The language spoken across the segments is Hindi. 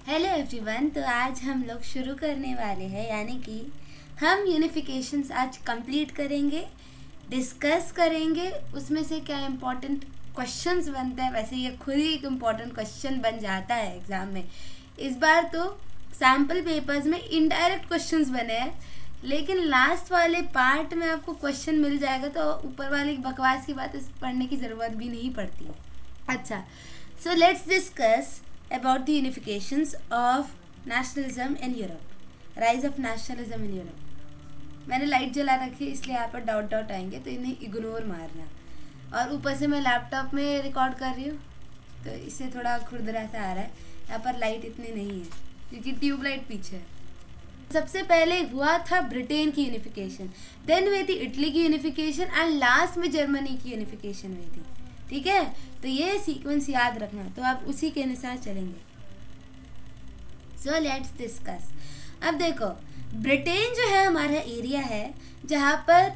Hello everyone. तो आज हम लोग शुरू करने वाले हैं, यानी कि हम यूनिफिकेशंस आज कंप्लीट करेंगे, डिस्कस करेंगे। उसमें से क्या इम्पोर्टेंट क्वेश्चंस बनता है, वैसे ये खुद ही एक इम्पोर्टेंट क्वेश्चन बन जाता है एग्ज़ाम में। इस बार तो सैम्पल पेपर्स में इनडायरेक्ट क्वेश्चंस बने हैं, लेकिन लास्ट वाले पार्ट में आपको क्वेश्चन मिल जाएगा, तो ऊपर वाली बकवास की बात पढ़ने की ज़रूरत भी नहीं पड़ती है। अच्छा, so let's discuss about the unifications of nationalism in Europe, rise of nationalism in Europe। मैंने लाइट जला रखी है, इसलिए यहाँ पर डाउट आएंगे, तो इन्हें इग्नोर मारना। और ऊपर से मैं लैपटॉप में रिकॉर्ड कर रही हूँ, तो इससे थोड़ा खुरदरा सा आ रहा है। यहाँ पर लाइट इतनी नहीं है क्योंकि ट्यूबलाइट पीछे है। सबसे पहले हुआ था ब्रिटेन की यूनिफिकेशन, देन हुई थी इटली की यूनिफिकेशन, एंड लास्ट में जर्मनी की यूनिफिकेशन हुई थी। ठीक है, तो ये सीक्वेंस याद रखना, तो आप उसी के अनुसार चलेंगे। So let's discuss. अब देखो, ब्रिटेन जो है हमारा एरिया है जहाँ पर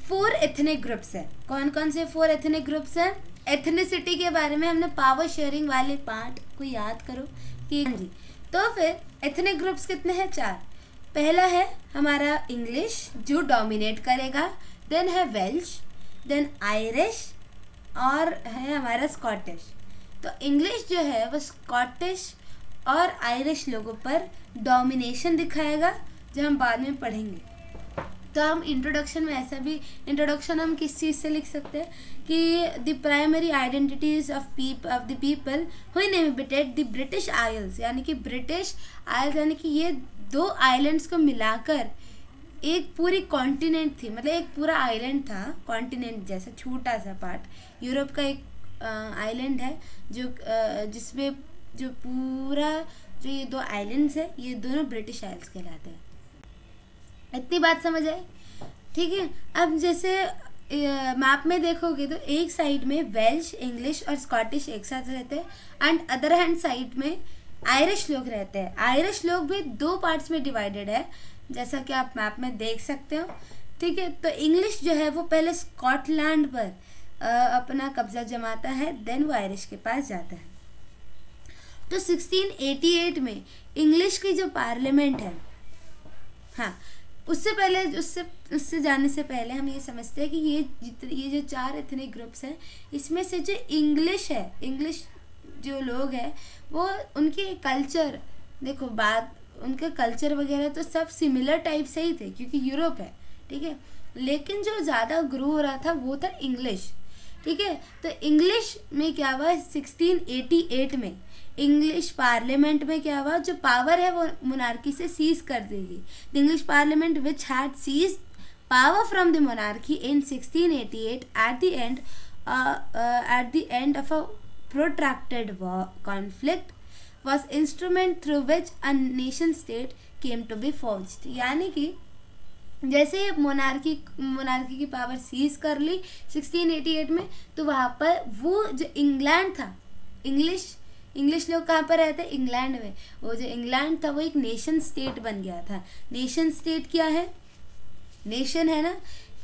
4 एथनिक ग्रुप्स है। कौन कौन से 4 एथनिक ग्रुप्स हैं? एथनिसिटी के बारे में हमने पावर शेयरिंग वाले पार्ट को याद करो कि जी। तो फिर एथनिक ग्रुप्स कितने हैं? 4। पहला है हमारा इंग्लिश जो डोमिनेट करेगा, देन है वेल्श, देन आयरिश और है हमारा स्कॉटिश। तो इंग्लिश जो है वो स्कॉटिश और आयरिश लोगों पर डोमिनेशन दिखाएगा, जो हम बाद में पढ़ेंगे। तो हम इंट्रोडक्शन में ऐसा भी, इंट्रोडक्शन हम किस चीज़ से लिख सकते हैं कि the primary identities of the people who inhabited the British Isles, यानी कि ब्रिटिश आइल्स यानी कि ये 2 आइलैंड्स को मिलाकर एक पूरी कॉन्टिनेंट थी, मतलब एक पूरा आइलैंड था, कॉन्टिनेंट जैसा छोटा सा पार्ट। यूरोप का एक आइलैंड है जो जिसमें जो पूरा जो ये 2 आइलैंड्स है, ये दोनों ब्रिटिश आइल्स कहलाते हैं। इतनी बात समझ आई? ठीक है। अब जैसे मैप में देखोगे तो एक साइड में वेल्श, इंग्लिश और स्कॉटिश एक साथ रहते हैं, एंड अदर हैंड साइड में आयरिश लोग रहते हैं। आयरिश लोग भी 2 पार्ट्स में डिवाइडेड है, जैसा कि आप मैप में देख सकते हो। ठीक है, तो इंग्लिश जो है वो पहले स्कॉटलैंड पर अपना कब्जा जमाता है, देन वो आयरिश के पास जाता है। तो 1688 में इंग्लिश की जो पार्लियामेंट है, हाँ, उससे पहले उससे जाने से पहले हम ये समझते हैं कि ये जो 4 एथनिक ग्रुप्स हैं, इसमें से जो इंग्लिश है, इंग्लिश जो लोग हैं वो उनके कल्चर, देखो बात उनके कल्चर वगैरह तो सब सिमिलर टाइप से ही थे क्योंकि यूरोप है। ठीक है, लेकिन जो ज़्यादा ग्रो हो रहा था वो था इंग्लिश। ठीक है, तो इंग्लिश में क्या हुआ, 1688 में इंग्लिश पार्लियामेंट में क्या हुआ, जो पावर है वो मोनार्की से सीज कर देगी। The English parliament which had seize power from the monarchy in 1688 at the end of a protracted war conflict was instrument through which a nation state came to be forged। यानी कि जैसे ही मोनार्की की पावर सीज कर ली 1688 में, तो वहाँ पर वो जो इंग्लैंड था, इंग्लिश लोग कहाँ पर रहते हैं? इंग्लैंड में। वो जो इंग्लैंड था वो एक नेशन स्टेट बन गया था। नेशन स्टेट क्या है? नेशन है ना,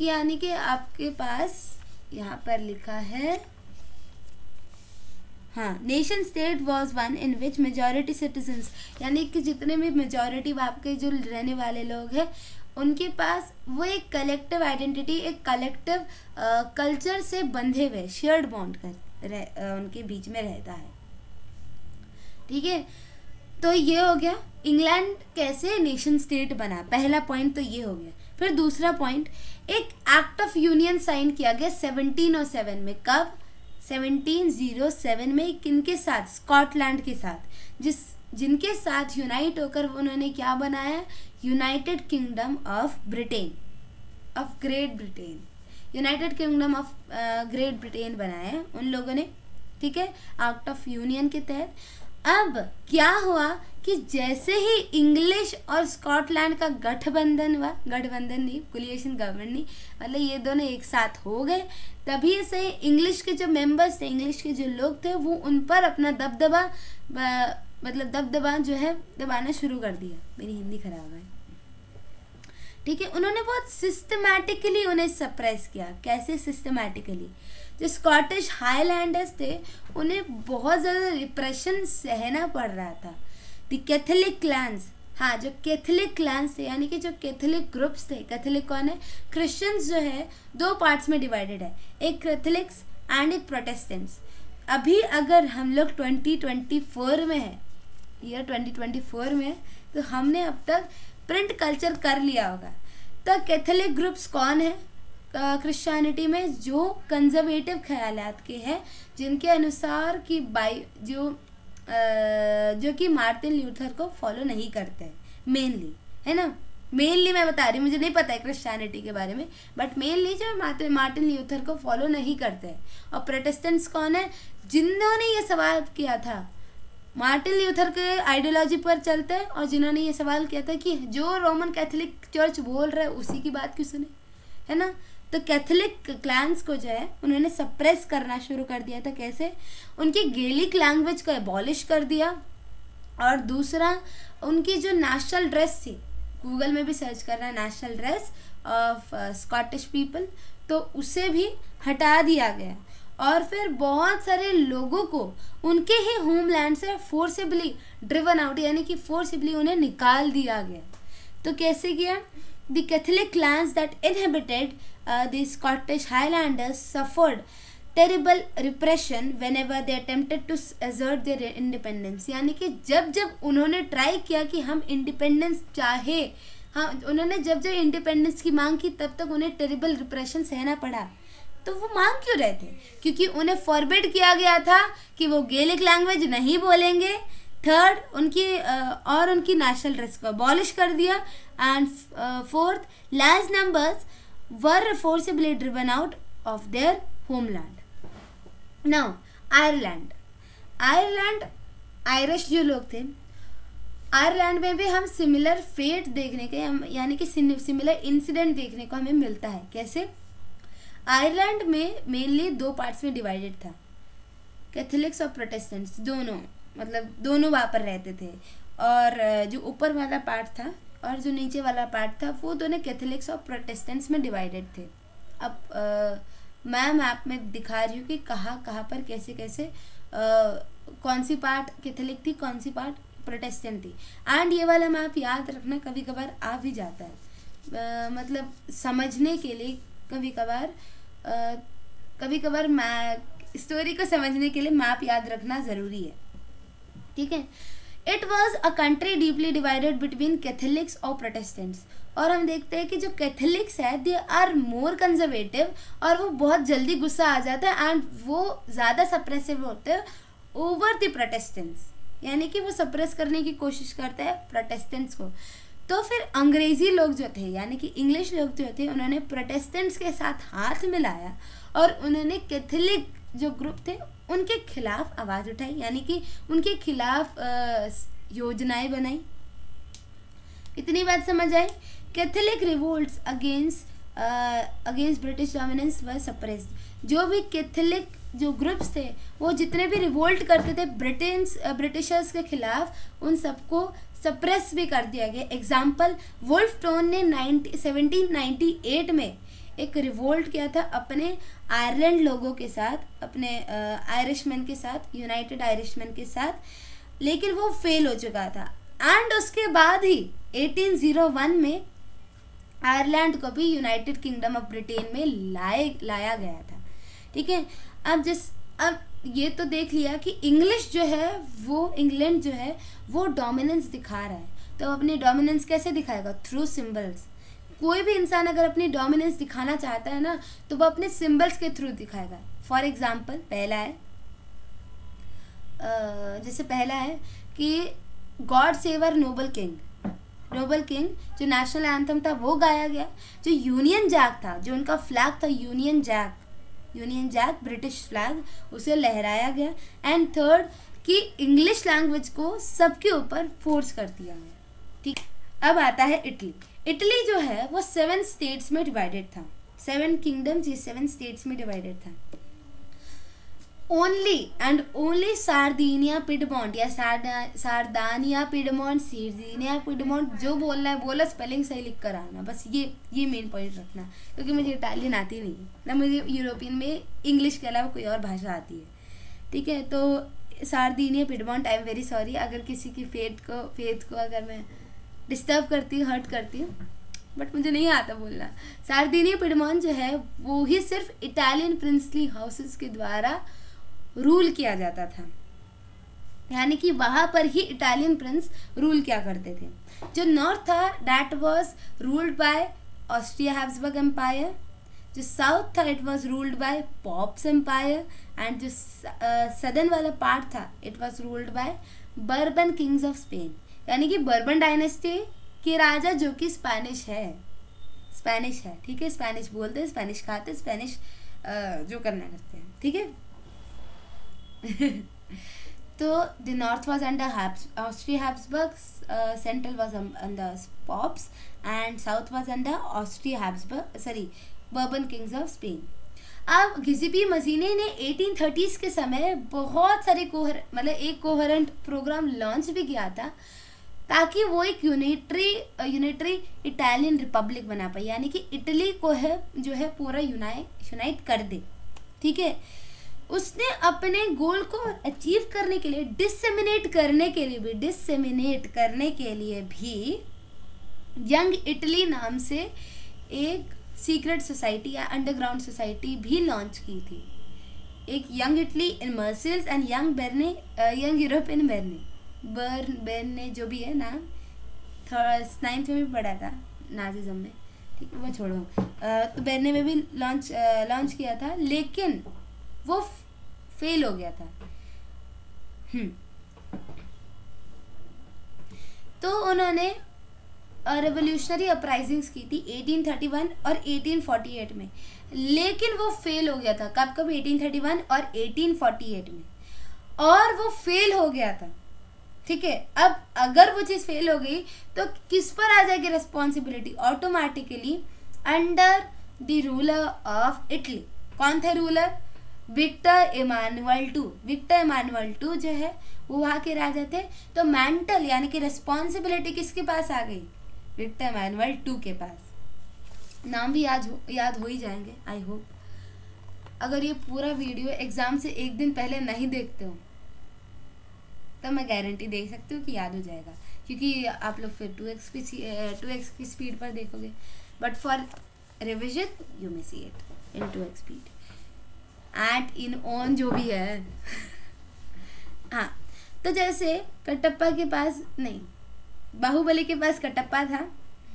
यानी कि आपके पास यहाँ पर लिखा है, हाँ, nation state was one in which majority citizens, यानी कि जितने भी मेजॉरिटी आपके जो रहने वाले लोग हैं उनके पास वो एक कलेक्टिव आइडेंटिटी, एक कलेक्टिव कल्चर से बंधे हुए, शेयर्ड बॉन्ड उनके बीच में रहता है। ठीक है, तो ये हो गया इंग्लैंड कैसे नेशन स्टेट बना, पहला पॉइंट तो ये हो गया। फिर दूसरा पॉइंट, एक एक्ट ऑफ यूनियन साइन किया गया 1707 में। कब? 1707 में। किनके साथ? स्कॉटलैंड के साथ, जिनके साथ यूनाइट होकर उन्होंने क्या बनाया? United kingdom of Britain, of great Britain, United kingdom of great Britain बनाया उन लोगों ने। ठीक है, एक्ट ऑफ यूनियन के तहत। अब क्या हुआ कि जैसे ही इंग्लिश और स्कॉटलैंड का गठबंधन हुआ, गठबंधन नहीं, कोलिएशन गवर्नमेंट नहीं, मतलब ये दोनों एक साथ हो गए, तभी से इंग्लिश के जो मेंबर्स थे, इंग्लिश के जो लोग थे, वो उन पर अपना दबदबा जो है दबाना शुरू कर दिया। मेरी हिंदी खराब है। ठीक है, उन्होंने बहुत सिस्टमैटिकली उन्हें सप्रेस किया। कैसे सिस्टमैटिकली? जो स्कॉटिश हाईलैंडर्स थे उन्हें बहुत ज़्यादा रिप्रेशन सहना पड़ रहा था। द कैथोलिक क्लैंस, हाँ जो कैथोलिक क्लैंस थे यानी कि जो कैथोलिक ग्रुप्स थे, कैथोलिक कौन है, क्रिश्चियंस जो है दो पार्ट्स में डिवाइडेड है, एक कैथोलिक्स एंड एक प्रोटेस्टेंट्स। अभी अगर हम लोग 2024 में है, ईयर 2024 में है, तो हमने अब तक प्रिंट कल्चर कर लिया होगा। तो कैथोलिक ग्रुप्स कौन है क्रिश्चियनिटी में, जो कंजर्वेटिव ख्यालात के हैं, जिनके अनुसार कि जो कि मार्टिन ल्यूथर को फॉलो नहीं करते हैं मेनली, है ना। मेनली मैं बता रही हूँ, मुझे नहीं पता है क्रिश्चियनिटी के बारे में, बट मेनली जो मार्टिन ल्यूथर को फॉलो नहीं करते हैं। और प्रोटेस्टेंट्स कौन है, जिन्होंने ये सवाल किया था, मार्टिन ल्यूथर के आइडियोलॉजी पर चलते हैं, और जिन्होंने ये सवाल किया था कि जो रोमन कैथोलिक चर्च बोल रहा है उसी की बात क्यों सुने, है ना। तो कैथोलिक क्लैंस को जो है उन्होंने सप्रेस करना शुरू कर दिया था। कैसे, उनकी गेलिक लैंग्वेज को एबॉलिश कर दिया, और दूसरा उनकी जो नेशनल ड्रेस थी, गूगल में भी सर्च करना national dress of Scottish people, तो उसे भी हटा दिया गया। और फिर बहुत सारे लोगों को उनके ही होमलैंड से फोर्सिबली ड्रिवन आउट, यानी कि फोर्सिबली उन्हें निकाल दिया गया। तो कैसे किया, the Catholic clans that inhabited the Scottish highlanders suffered terrible repression whenever they attempted to assert their independence, यानी कि जब जब उन्होंने ट्राई किया कि हम इंडिपेंडेंस चाहे, हाँ उन्होंने जब जब इंडिपेंडेंस की मांग की, तब तक उन्हें टेरिबल रिप्रेशन सहना पड़ा। तो वो मांग क्यों रहे थे, क्योंकि उन्हें फॉरबिड किया गया था कि वो गेलिक लैंग्वेज नहीं बोलेंगे। थर्ड, उनकी नेशनल ड्रेस को अबॉलिश कर दिया। And fourth, large numbers were forcibly driven out of their homeland. Now Ireland, Irish जो लोग थे, आयरलैंड में भी हम सिमिलर फेट देखने के, यानी कि सिमिलर इंसिडेंट देखने को हमें मिलता है। कैसे, आयरलैंड में मेनली दो पार्ट्स में डिवाइडेड था, कैथोलिक्स और प्रोटेस्टेंट्स, दोनों वहाँ पर रहते थे। और जो ऊपर वाला पार्ट था और जो नीचे वाला पार्ट था, वो दोनों कैथोलिक्स और प्रोटेस्टेंट्स में डिवाइडेड थे। अब मैं मैप में दिखा रही हूँ कि कहाँ पर कैसे कैसे कौन सी पार्ट कैथोलिक थी, कौन सी पार्ट प्रोटेस्टेंट थी। एंड ये वाला मैप याद रखना कभी कभार आ भी जाता है, मतलब समझने के लिए कभी कभार स्टोरी को समझने के लिए मैप याद रखना ज़रूरी है, ठीक है। It was a country deeply divided between Catholics और प्रोटेस्टेंट्स। और हम देखते हैं कि जो कैथोलिक्स है दे आर मोर कंजर्वेटिव, और वो बहुत जल्दी गुस्सा आ जाता है, एंड वो ज़्यादा सप्रेसिव होते हैं ओवर द प्रोटेस्टेंट्स, यानी कि वो सप्रेस करने की कोशिश करते हैं प्रोटेस्टेंट्स को। तो फिर अंग्रेज़ी लोग जो थे, यानी कि इंग्लिश लोग जो थे, उन्होंने प्रोटेस्टेंट्स के साथ हाथ मिलाया और उन्होंने कैथोलिक जो ग्रुप थे उनके खिलाफ आवाज़ उठाई, यानी कि उनके खिलाफ योजनाएं बनाई। इतनी बात समझ आई। Catholic revolts against British dominance were suppressed. जो भी कैथोलिक जो ग्रुप्स थे, वो जितने भी रिवोल्ट करते थे ब्रिटिशर्स के खिलाफ, उन सबको सप्रेस भी कर दिया गया। एग्जाम्पल, वुल्फ टोन ने 1798 में एक रिवोल्ट किया था अपने आयरलैंड लोगों के साथ, अपने आयरिशमैन के साथ, यूनाइटेड आयरिशमैन के साथ, लेकिन वो फेल हो चुका था। एंड उसके बाद ही 1801 में आयरलैंड को भी यूनाइटेड किंगडम ऑफ ब्रिटेन में लाया गया था, ठीक है। अब ये तो देख लिया कि इंग्लिश जो है वो, इंग्लैंड जो है वो डोमिनेंस दिखा रहा है, तो अपनी डोमिनेंस कैसे दिखाएगा, थ्रू सिंबल्स। कोई भी इंसान अगर अपनी डोमिनेंस दिखाना चाहता है ना, तो वो अपने सिंबल्स के थ्रू दिखाएगा। फॉर एग्जाम्पल, पहला है कि God save our noble king, जो नेशनल एंथम था वो गाया गया। जो यूनियन जैक था, जो उनका फ्लैग था यूनियन जैक ब्रिटिश फ्लैग, उसे लहराया गया। एंड थर्ड, कि इंग्लिश लैंग्वेज को सबके ऊपर फोर्स कर दिया गया, ठीक। अब आता है इटली जो है वो 7 स्टेट्स में डिवाइडेड था, 7 किंगडम्स, ये 7 स्टेट्स में डिवाइडेड था। ओनली सार्दिनिया पिडमोंट या सार्दानिया पिडमोंट, सिर्दिनिया पिडमोंट, जो बोलना है बोला, स्पेलिंग सही लिख कर आना, बस ये मेन पॉइंट रखना, क्योंकि मुझे इटालियन आती नहीं ना, मुझे यूरोपियन में इंग्लिश के अलावा कोई और भाषा आती है, ठीक है। तो Sardinia Piedmont, I am very sorry अगर किसी की फेथ को अगर मैं डिस्टर्ब करती हूँ, हर्ट करती हूँ, बट मुझे नहीं आता बोलना। सार्दिनिया पिडमॉन्ट जो है वो ही सिर्फ इटालियन प्रिंसली हाउसेस के द्वारा रूल किया जाता था, यानी कि वहाँ पर ही इटालियन प्रिंस रूल किया करते थे। जो नॉर्थ था that was ruled by Austria Habsburg empire, जो साउथ था it was ruled by Pope's empire, and जो सदर्न वाला पार्ट था it was ruled by Bourbon kings of Spain, यानी कि बर्बन डायनेस्टी के राजा जो कि स्पेनिश है, ठीक है, स्पेनिश बोलते हैं, स्पेनिश खाते, स्पेनिश जो करना करते हैं, ठीक है। तो the north was under Austria-Habsburg, central was under Pops, and south was under Bourbon kings of Spain. अब गिज़िपी मजीने ने 1830s के समय बहुत सारे एक कोहेरेंट प्रोग्राम लॉन्च भी किया था ताकि वो एक यूनिटरी इटालियन रिपब्लिक बना पाए, यानी कि इटली को जो है पूरा यूनाइट कर दे, ठीक है। उसने अपने गोल को अचीव करने के लिए डिसेमिनेट करने के लिए भी यंग इटली नाम से एक सीक्रेट सोसाइटी या अंडरग्राउंड सोसाइटी भी लॉन्च की थी। एक young Italy in Marseilles and young Europe in Berne जो भी है नाम, 9th में भी पढ़ा था नाजिज्म में, ठीक है, वो छोड़ो। तो बेर्ने में भी लॉन्च किया था, लेकिन वो फेल हो गया था। तो उन्होंने रेवोल्यूशनरी अपराइजिंग्स की थी 1831 और 1848 में, लेकिन वो फेल हो गया था। कब 1831 और 1848 में, और वो फेल हो गया था, ठीक है। अब अगर वो चीज़ फेल हो गई तो किस पर आ जाएगी responsibility? Automatically under the ruler of Italy. कौन थे रूलर? विक्टर इमानुअल टू जो है वो वहाँ के राजा थे। तो मेंटल यानी कि रिस्पॉन्सिबिलिटी किसके पास आ गई? विक्टर इमानुअल टू के पास। नाम भी याद हो ही जाएंगे आई होप। अगर ये पूरा वीडियो एग्जाम से एक दिन पहले नहीं देखते हो तो मैं गारंटी दे सकती हूँ कि याद हो जाएगा, क्योंकि आप लोग फिर 2x की स्पीड पर देखोगे, but for revision you may see it in 2x speed and in on जो भी है। हाँ, तो जैसे कटप्पा के पास नहीं, बाहुबली के पास कटप्पा था,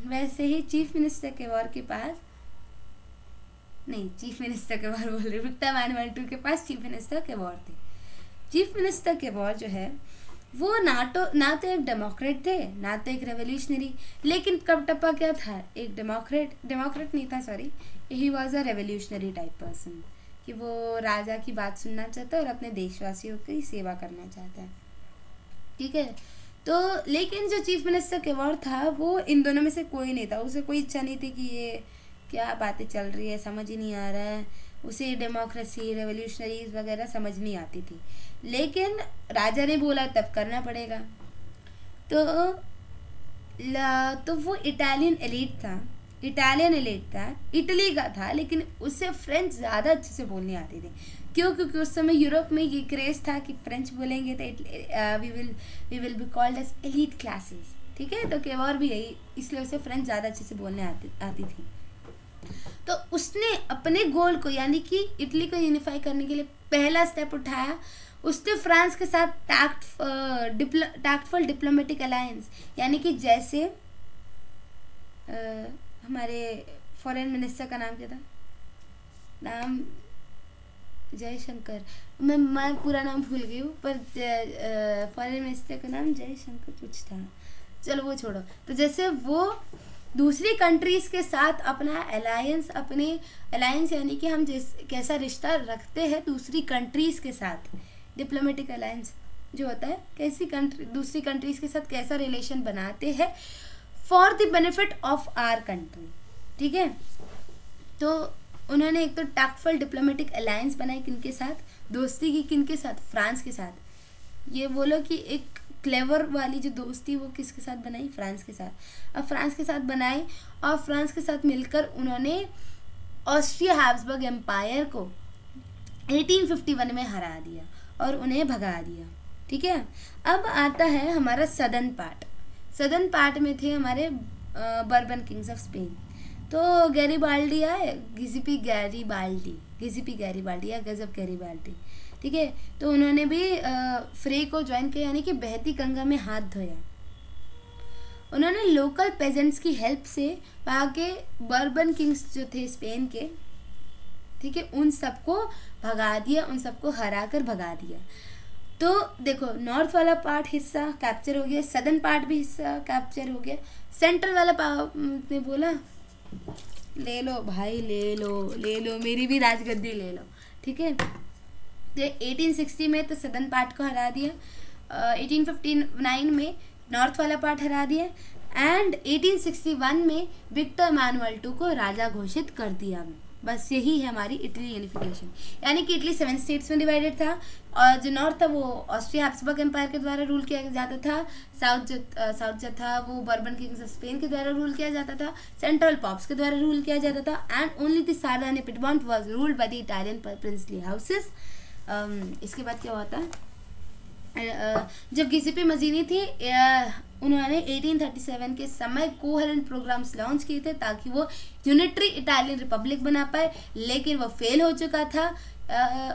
वैसे ही चीफ मिनिस्टर केवॉर के पास नहीं, चीफ मिनिस्टर केवॉर बोल रहे, विक्टर इमानुअल टू के पास चीफ मिनिस्टर केवॉर थे। चीफ मिनिस्टर केवॉर जो है वो ना तो एक डेमोक्रेट थे ना तो एक रेवोल्यूशनरी, लेकिन कटप्पा क्या था? एक डेमोक्रेट नहीं था, sorry, he was a revolutionary type person, कि वो राजा की बात सुनना चाहता है और अपने देशवासियों की सेवा करना चाहता है, ठीक है। तो लेकिन जो चीफ मिनिस्टर केवॉर था वो इन दोनों में से कोई नहीं था। उसे कोई इच्छा नहीं थी कि ये क्या बातें चल रही है, समझ ही नहीं आ रहा है, उसे डेमोक्रेसी रेवोल्यूशनरीज वगैरह समझ नहीं आती थी, लेकिन राजा ने बोला तब करना पड़ेगा। तो वो इटालियन एलीट था, इटली का था, लेकिन उसे फ्रेंच ज़्यादा अच्छे से बोलनी आती थी। क्यों? क्योंकि उस समय यूरोप में ये क्रेज था कि फ्रेंच बोलेंगे तो we will be called as elite classes, ठीक है। तो केवॉर भी यही, इसलिए उसे फ्रेंच ज़्यादा अच्छे से बोलने आती थी। तो उसने अपने गोल को यानी कि इटली को यूनिफाई करने के लिए पहला स्टेप उठाया। उसने फ्रांस के साथ टैक्टफुल डिप्लोमेटिक अलायंस, यानी कि जैसे हमारे फॉरेन मिनिस्टर का नाम क्या था? नाम जयशंकर, मैं पूरा नाम भूल गई हूँ, पर फॉरेन मिनिस्टर का नाम जयशंकर कुछ था, चलो वो छोड़ो। तो जैसे वो दूसरी कंट्रीज़ के साथ अपना अलायंस यानी कि हम कैसा रिश्ता रखते हैं दूसरी कंट्रीज़ के साथ, डिप्लोमेटिक अलायंस जो होता है, दूसरी कंट्रीज़ के साथ कैसा रिलेशन बनाते हैं for the benefit of our country, ठीक है। तो उन्होंने एक तो टैक्टफुल डिप्लोमेटिक अलायंस बनाई, किनके साथ दोस्ती की? किनके साथ? फ्रांस के साथ। ये बोलो कि एक क्लेवर वाली जो दोस्ती वो किसके साथ बनाई? फ्रांस के साथ। अब फ्रांस के साथ बनाई और फ्रांस के साथ मिलकर उन्होंने ऑस्ट्रिया हैब्सबर्ग एम्पायर को 1851 में हरा दिया और उन्हें भगा दिया। ठीक है, अब आता है हमारा सदर्न पार्ट। सदर्न पार्ट में थे हमारे बर्बन किंग्स ऑफ स्पेन। तो गैरीबाल्डी आए, गिजिपी गैरीबाल्डी या गजब गैरीबाल्डी। ठीक है, तो उन्होंने भी फ्रे को ज्वाइन किया, यानी कि बहती गंगा में हाथ धोया। उन्होंने लोकल पेजेंट्स की हेल्प से वहाँ के बर्बन किंग्स जो थे स्पेन के, ठीक है, उन सबको भगा दिया, उन सबको हरा कर भगा दिया। तो देखो, नॉर्थ वाला पार्ट हिस्सा कैप्चर हो गया, सदर्न पार्ट भी हिस्सा कैप्चर हो गया। सेंट्रल वाला पार्ट ने बोला ले लो भाई, ले लो मेरी भी राजगद्दी ले लो। ठीक है, तो 1860 में तो सदर्न पार्ट को हरा दिया, 1859 में नॉर्थ वाला पार्ट हरा दिया, एंड 1861 में विक्टर इमैनुअल II को राजा घोषित कर दिया। बस यही है हमारी इटली यूनिफिकेशन। यानी कि इटली 7 स्टेट्स में डिवाइडेड था, और जो नॉर्थ था वो ऑस्ट्रिया हैब्सबर्ग एम्पायर के द्वारा रूल किया जाता था, साउथ जो था वो बर्बन किंग्स ऑफ स्पेन के द्वारा रूल किया जाता था, सेंट्रल पॉप्स के द्वारा रूल किया जाता था, and only the Sardinia and Piedmont was ruled by the Italian princely houses. इसके बाद क्या हुआ था, जब गिसेपी मजीनी थी, उन्होंने 1837 के समय कोहेरेंट प्रोग्राम्स लॉन्च किए थे ताकि वो यूनिटरी इटालियन रिपब्लिक बना पाए, लेकिन वो फेल हो चुका था।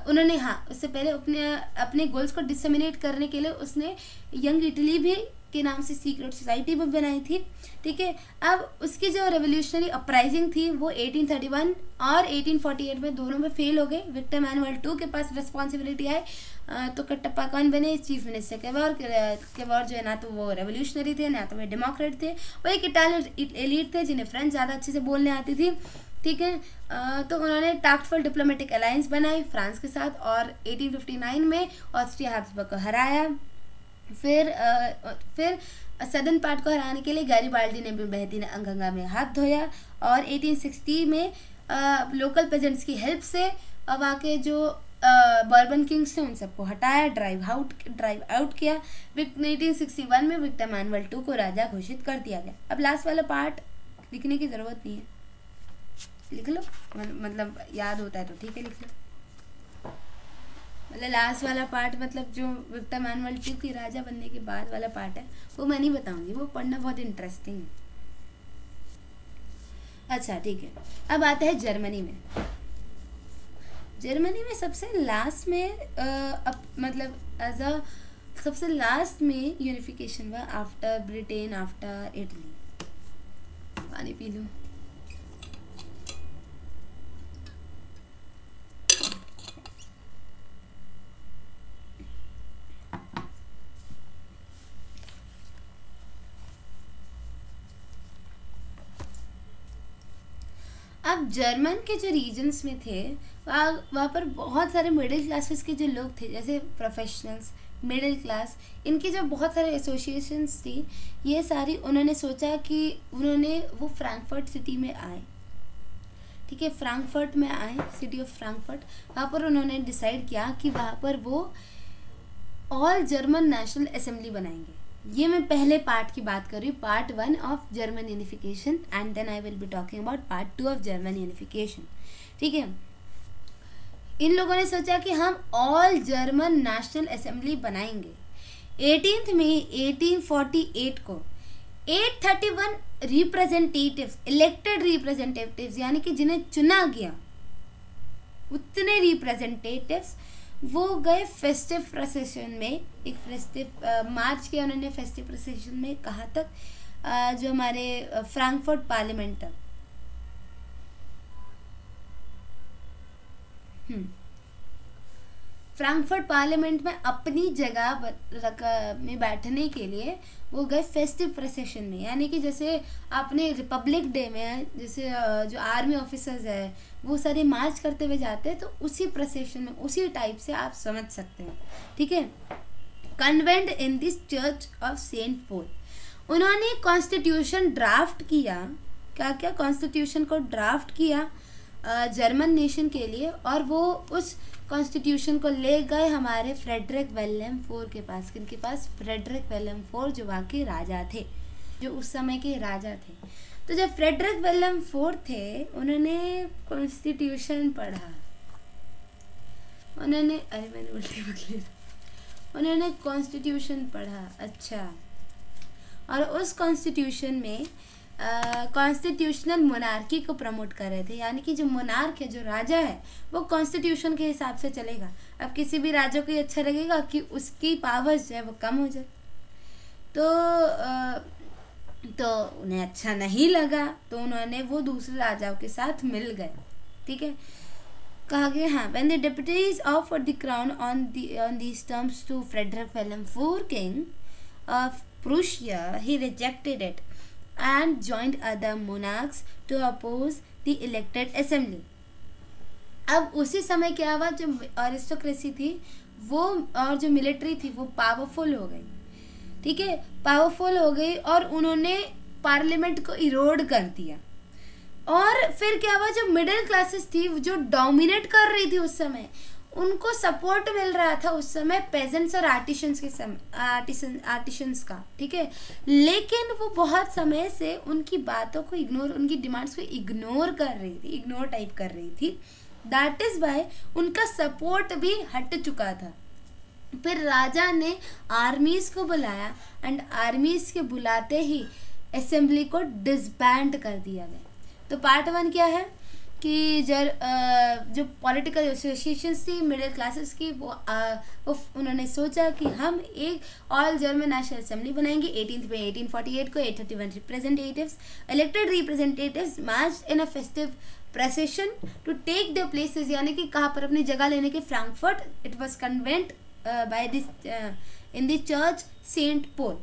उन्होंने उससे पहले अपने गोल्स को डिसमिनेट करने के लिए उसने यंग इटली भी के नाम से सीक्रेट सोसाइटी भी बनाई थी। ठीक है, अब उसकी जो रेवोल्यूशनरी अपराइजिंग थी वो 1831 और 1848 में दोनों में फेल हो गए। विक्टर इमैनुअल II के पास रिस्पॉन्सिबिलिटी आए, तो कटप्पा कौन बने, चीफ मिनिस्टर केवोर जो है ना तो वो रेवोल्यूशनरी थे, ना तो वो डेमोक्रेट थे, वो एक इटालियन एलीट थे जिन्हें फ्रेंच ज़्यादा अच्छे से बोलने आती थी। ठीक है, तो उन्होंने टैक्टफुल डिप्लोमेटिक अलायंस बनाई फ्रांस के साथ, और 1859 में ऑस्ट्रिया हैब्सबर्ग को हराया। फिर सदर्न पार्ट को हराने के लिए गैरीबाल्डी ने भी बहती गंगा में हाथ धोया, और 1860 में लोकल पेजेंट्स की हेल्प से वहाँ के जो बर्बन किंग्स थे उन सबको हटाया, ड्राइव आउट किया। 1861 में विक्टर इमैनुअल II को राजा घोषित कर दिया गया। अब लास्ट वाला पार्ट लिखने की ज़रूरत नहीं है, लिख लो, मतलब याद होता है तो ठीक है, लिख लो। मतलब लास्ट वाला पार्ट मतलब जो विक्टर इमैनुअल II की राजा बनने के बाद वाला पार्ट है वो मैं नहीं बताऊंगी, वो पढ़ना बहुत इंटरेस्टिंग है। अच्छा ठीक है, अब आता है जर्मनी में। जर्मनी में सबसे लास्ट में सबसे लास्ट में यूनिफिकेशन हुआ आफ्टर ब्रिटेन, आफ्टर इटली। पानी पी लूं। अब जर्मन के जो रीजन्स में थे वहाँ पर बहुत सारे मिडिल क्लासेस के जो लोग थे, जैसे प्रोफेशनल्स, मिडिल क्लास, इनकी जो बहुत सारे एसोसिएशंस थी, ये सारी उन्होंने सोचा कि वो फ्रैंकफर्ट सिटी में आए। ठीक है, फ्रैंकफर्ट में आए, सिटी ऑफ फ्रैंकफर्ट। वहाँ पर उन्होंने डिसाइड किया कि वहाँ पर वो ऑल जर्मन नेशनल असेंबली बनाएंगे। ये मैं पहले पार्ट की बात कर रही हूँ, part 1 of German unification, and then I will be talking about part 2 of German unification. ठीक है, इन लोगों ने सोचा कि हम ऑल जर्मन नेशनल असेंबली बनाएंगे। 18 मई 1848 को 831 रिप्रेजेंटेटिव्स, इलेक्टेड रिप्रेजेंटेटिव्स, यानी कि जिन्हें चुना गया उतने रिप्रेजेंटेटिव्स, वो गए फेस्टिव प्रोसेशन में, एक फेस्टिव मार्च किया उन्होंने फेस्टिव प्रोसेशन में। कहाँ तक, जो हमारे फ्रैंकफर्ट पार्लियामेंट तक। फ्रैंकफर्ट पार्लियामेंट में अपनी जगह में बैठने के लिए वो गए फेस्टिव प्रोसेशन में। यानी कि जैसे आपने रिपब्लिक डे में जैसे जो आर्मी ऑफिसर्स है वो सारे मार्च करते हुए जाते हैं, तो उसी प्रोसेशन में, उसी टाइप से आप समझ सकते हैं। ठीक है, convent in this church of Saint Paul. उन्होंने कॉन्स्टिट्यूशन ड्राफ्ट किया, क्या कॉन्स्टिट्यूशन को ड्राफ्ट किया जर्मन नेशन के लिए, और वो उस कॉन्स्टिट्यूशन को ले गए हमारे फ्रेडरिक विलियम IV के पास। किनके पास? फ्रेडरिक विलियम IV, जो वहाँ के राजा थे, जो उस समय के राजा थे। तो जब फ्रेडरिक विलियम IV थे, उन्होंने कॉन्स्टिट्यूशन पढ़ा, उन्होंने, अरे मैंने उल्टी पकड़ लिया, उन्होंने कॉन्स्टिट्यूशन पढ़ा। अच्छा, और उस कॉन्स्टिट्यूशन में कॉन्स्टिट्यूशनल मोनार्की को प्रमोट कर रहे थे, यानी कि जो मोनार्क है, जो राजा है, वो कॉन्स्टिट्यूशन के हिसाब से चलेगा। अब किसी भी राजा को ये अच्छा लगेगा कि उसकी पावर्स जो है वो कम हो जाए, तो उन्हें अच्छा नहीं लगा, तो उन्होंने वो दूसरे राजाओं के साथ मिल गए। ठीक है, कहा गया हाँ, when the deputies offered the crown on these terms to Frederick William IV, king of Prussia, he rejected it and joined other monarchs to oppose the elected assembly. अब उसी समय क्या हुआ, जो अरिस्टोक्रेसी थी वो और जो मिलिट्री थी वो पावरफुल हो गई। ठीक है, पावरफुल हो गई और उन्होंने पार्लियामेंट को इरोड कर दिया। और फिर क्या हुआ, जो मिडिल क्लासेस थी, जो डोमिनेट कर रही थी उस समय, उनको सपोर्ट मिल रहा था उस समय पेजेंट्स और आर्टिशंस के आर्टिशंस का। ठीक है, लेकिन वो बहुत समय से उनकी बातों को इग्नोर, उनकी डिमांड्स को इग्नोर कर रही थी, इग्नोर टाइप कर रही थी। दैट इज वाई उनका सपोर्ट भी हट चुका था। फिर राजा ने आर्मीज को बुलाया एंड आर्मीज के बुलाते ही असेंबली को डिसबैंड कर दिया गया। तो पार्ट 1 क्या है कि जो पॉलिटिकल एसोसिएशंस थी मिडिल क्लासेस की, वो उन्होंने सोचा कि हम एक ऑल जर्मन नेशनल असेंबली बनाएंगे। 18 मई 1848 को 831 representatives, elected representatives, march in a festive procession to take the places, यानी कि कहाँ पर अपनी जगह लेने के, Frankfurt. It was convent by this in the church Saint Paul.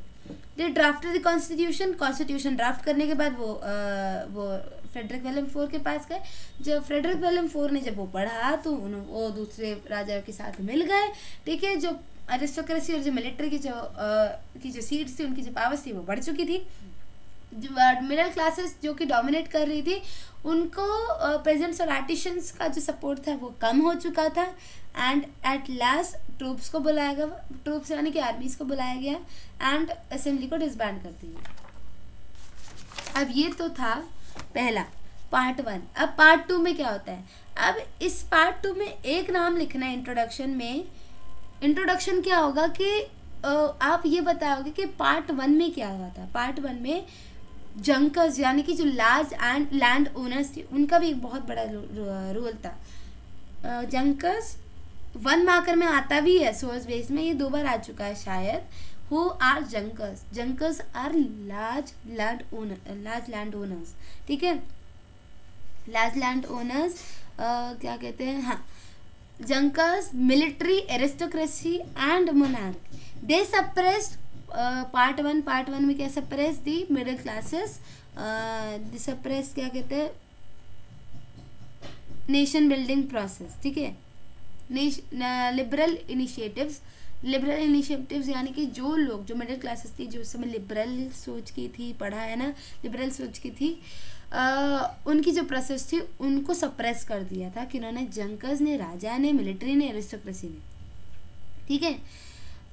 They drafted the constitution draft करने के बाद वो फ्रेडरिक विलियम IV के पास गए। जब फ्रेडरिक विलियम IV ने जब वो पढ़ा तो वो दूसरे राजा के साथ मिल गए। ठीक है, जो अरिस्टोक्रेसी और जो मिलिट्री की जो सीट्स थी, उनकी जो पावर्स थी वो बढ़ चुकी थी। जो मिडिल क्लासेस जो कि डोमिनेट कर रही थी, उनको प्रेजेंट्स और आर्टिशंस का जो सपोर्ट था वो कम हो चुका था। एंड एट लास्ट ट्रूप्स को बुलाया गया, ट्रूप्स यानी कि आर्मीज को बुलाया गया एंड असेंबली को डिसबैंड कर दिया। अब ये तो था पहला पार्ट 1। अब पार्ट 2 में क्या होता है, अब इस पार्ट 2 में एक नाम लिखना है इंट्रोडक्शन में। इंट्रोडक्शन क्या होगा कि आप ये बताओगे कि पार्ट 1 में क्या हुआ था। पार्ट 1 में जंकर्स यानी कि जो लार्ज एंड लैंड ओनर्स थे, उनका भी एक बहुत बड़ा रोल था। जंकर्स 1 मार्कर में आता भी है, सोर्स बेस में ये 2 बार आ चुका है शायद। Who are junkers? Junkers are large land owners. ठीक है, large land owners क्या कहते हैं, हाँ, junkers, military, aristocracy and monarch. They suppressed part 1 में क्या suppressed the middle classes. They suppressed क्या कहते हैं, nation building process. ठीक है, लिबरल इनिशिएटिव्स यानी कि जो लोग, जो मिडिल क्लासेस थी, जो उस समय लिबरल सोच की थी, पढ़ा है ना, लिबरल सोच की थी, उनकी जो प्रोसेस थी उनको सप्रेस कर दिया था कि उन्होंने, जंकर्स ने, राजा ने, मिलिट्री ने, एरिस्टोक्रेसी ने। ठीक है,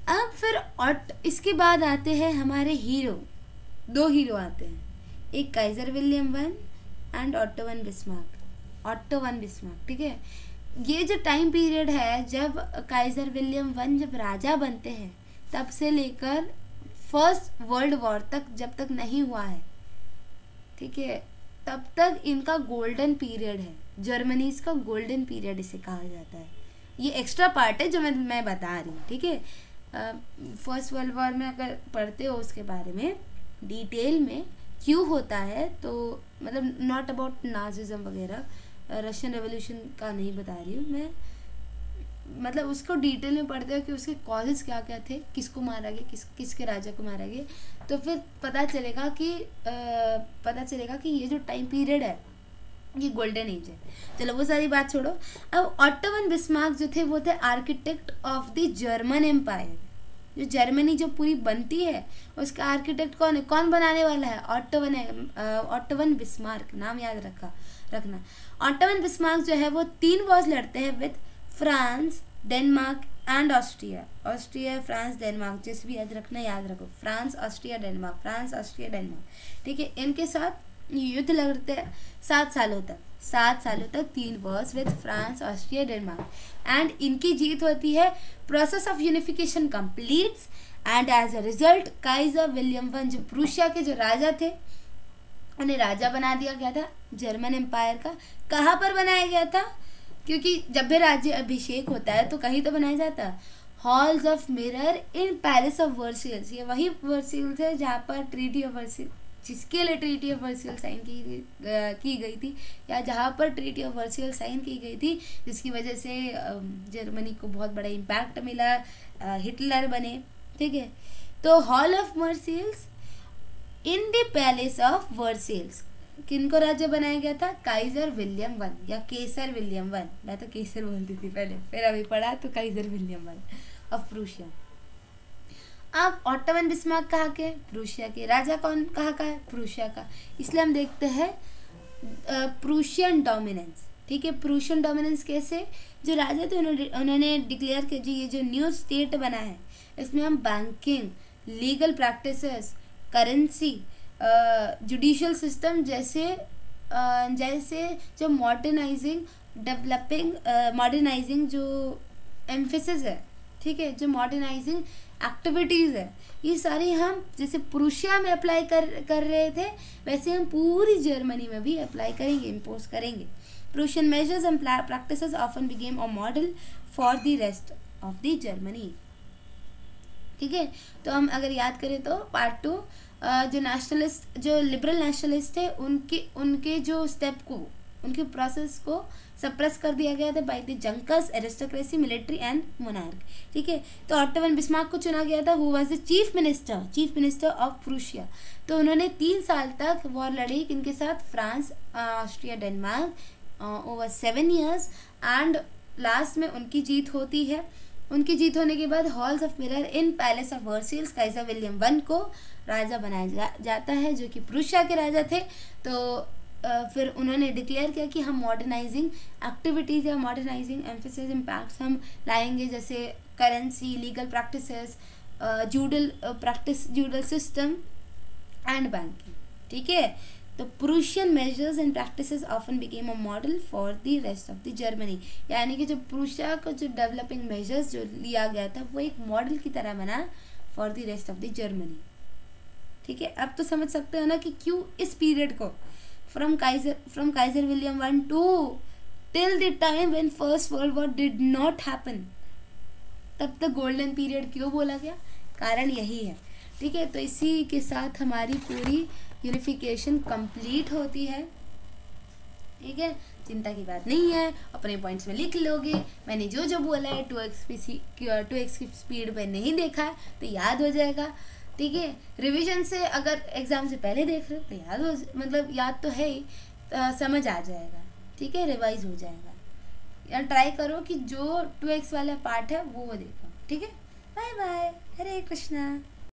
अब फिर इसके बाद आते हैं हमारे हीरो। 2 हीरो आते हैं, एक Kaizer William I and auto von Bismarck. ठीक है, ये जो टाइम पीरियड है जब काइजर विलियम I जब राजा बनते हैं, तब से लेकर फर्स्ट वर्ल्ड वॉर तक, जब तक नहीं हुआ है, ठीक है, तब तक इनका गोल्डन पीरियड है। जर्मनीज का गोल्डन पीरियड इसे कहा जाता है। ये एक्स्ट्रा पार्ट है जो मैं बता रही हूँ। ठीक है, फर्स्ट वर्ल्ड वॉर में अगर पढ़ते हो उसके बारे में डिटेल में क्यों होता है, तो मतलब नॉट अबाउट नाजिज्म वगैरह, रशियन रेवोल्यूशन का नहीं बता रही हूँ मैं, मतलब उसको डिटेल में पढ़ते हो कि उसके कॉजेज क्या क्या थे, किसको मारा गया, किसके राजा को मारा गया, तो फिर पता चलेगा कि ये जो टाइम पीरियड है ये गोल्डन एज है। चलो वो सारी बात छोड़ो। अब ऑटो वन बिस्मार्क जो थे वो थे architect of the German empire. जो जर्मनी जो पूरी बनती है उसका आर्किटेक्ट कौन है, कौन बनाने वाला है, ऑटो वन बिस्मार्क। नाम याद रखना। ऑटो वन बिस्मार्क जो है वो 3 वॉर्स लड़ते हैं with France, Denmark and Austria, France, Denmark, जिस भी याद रखना याद रखो, फ्रांस, ऑस्ट्रिया, डेनमार्क, ठीक है, इनके साथ युद्ध लड़ते 7 सालों तक, 7 सालों तक 3 wars with France, Austria, Denmark, and इनकी जीत होती है। Process of unification completes and as a result Kaiser William one, जो प्रूशिया के जो राजा थे, उन्हें राजा बना दिया गया था जर्मन एम्पायर का। कहाँ पर बनाया गया था? क्योंकि जब भी राज्य अभिषेक होता है तो कहीं तो बनाया जाता है। Halls of mirror in palace of Versailles, ये वही वर्सेल्स है जहाँ पर ट्रीटी ऑफ वर्सेल्स, जिसके लिए ट्रीटी ऑफ वर्सेल्स साइन की गई थी, या जहाँ पर ट्रीटी ऑफ वर्सेल्स साइन की गई थी, जिसकी वजह से जर्मनी को बहुत बड़ा इम्पैक्ट मिला, हिटलर बने। ठीक है, तो hall of Versailles in the palace of Versailles किनको राज्य बनाया गया था? काइजर विलियम वन या केसर विलियम वन, मैं तो केसर बोलती थी पहले, फिर अभी पढ़ा तो Kaizer William one of Prussia. अब ऑटो वन बिस्मार्क कहाँ के? प्रूशिया के। राजा कौन कहाँ का है? प्रूशिया का। इसलिए हम देखते हैं प्रूशियन डोमिनेंस। ठीक है, प्रूशियन डोमिनेंस कैसे? जो राजा थे उन्होंने डिक्लेयर किया, जो ये जो न्यू स्टेट बना है इसमें हम banking, legal practices, currency, judicial system जैसे जो मॉडर्नाइजिंग डेवलपिंग मॉडर्नाइजिंग जो एम्फेसिस है, ठीक है, जो मॉडर्नाइजिंग एक्टिविटीज़ है, ये सारी हम जैसे प्रूशिया में अप्लाई कर रहे थे, वैसे हम पूरी जर्मनी में भी अप्लाई करेंगे, इम्पोज करेंगे। Prussian measures and practices often became a model for the rest of the Germany. ठीक है, तो हम अगर याद करें तो पार्ट 2 जो नेशनलिस्ट, जो लिबरल नेशनलिस्ट थे, उनके जो स्टेप को, उनके प्रोसेस को सप्रेस कर दिया गया था by the junkers, aristocracy, military and monarch. ठीक है, तो ऑटो वन बिस्मार्क को चुना गया था, who was the chief minister of Prussia. तो उन्होंने 3 साल तक वॉर लड़ी किनके साथ? France, Austria, Denmark, over 7 years, and last में उनकी जीत होती है। उनकी जीत होने के बाद halls of mirror in palace of Versailles Kaizer William one को राजा बनाया जाता है, जो कि प्रूशिया के राजा थे। तो फिर उन्होंने डिक्लेयर किया कि हम मॉडर्नाइजिंग एक्टिविटीज़ या मॉडर्नाइजिंग एम्फेसिस इम्पैक्ट्स हम लाएंगे, जैसे currency, legal practices, judicial system and banking. ठीक है, तो Prussian measures and practices often became a model for the rest of the Germany, यानी कि जो प्रूशिया का जो डेवलपिंग मेजर्स जो लिया गया था वो एक मॉडल की तरह बना for the rest of the Germany. ठीक है, अब तो समझ सकते हो ना कि क्यों इस पीरियड को from Kaizer William one two till the time when first world war did not happen, तब तक गोल्डन पीरियड क्यों बोला गया? कारण यही है। ठीक है, तो इसी के साथ हमारी पूरी यूनिफिकेशन कंप्लीट होती है। ठीक है, चिंता की बात नहीं है, अपने पॉइंट्स में लिख लोगे। मैंने जो जो बोला है 2x की स्पीड पे नहीं देखा है तो याद हो जाएगा। ठीक है, रिवीजन से अगर एग्जाम से पहले देख रहे हो तो याद तो है ही, समझ आ जाएगा। ठीक है, रिवाइज हो जाएगा। या ट्राई करो कि जो 2x वाला पार्ट है वो देखो। ठीक है, बाय बाय, हरे कृष्णा।